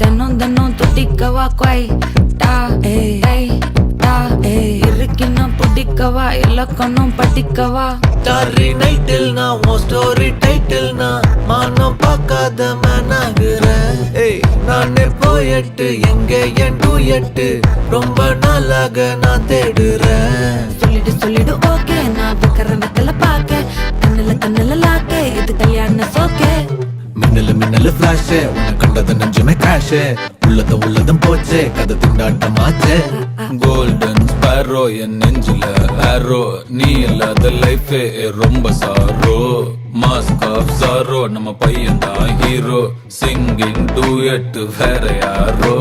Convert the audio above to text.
தினம் தினம் துடிக்கவா குவை டா ஏய் டா இருக்குன்னா பிடிக்கவா இலக்கணம் படிக்கவா ஸ்டாரி நைட்டில் நான் உன் ஸ்டோரி டைட்டில் நான் மானம் பார்க்காத மேனாகிறேன். நானே போயட்டு எங்க என் டூயட்டு ரொம்ப நாளாக நான் தேடுறேன். சொல்லிடு ஓகே நான் வைக்கிற வெத்தல பாக்க கண்ணுல லாக்க இது கல்யாண சோக்கே மின்னலு ஃபிளாஷ் உன்னை கண்டது நெஞ்சுமே கிராஷ் உள்ளதும் போச்சே கதை திண்டாட்டமாச்சே. கோல்டன் ஸ்பேரோ என் நெஞ்சில ஆரோ நீ இல்லாத லைஃபே ரொம்ப சாரோ. மாஸ்க் ஆஃப் சாரோ நம்ம பையன் தான் ஹீரோ சிங்கிங் டூயட் வேற யாரோ.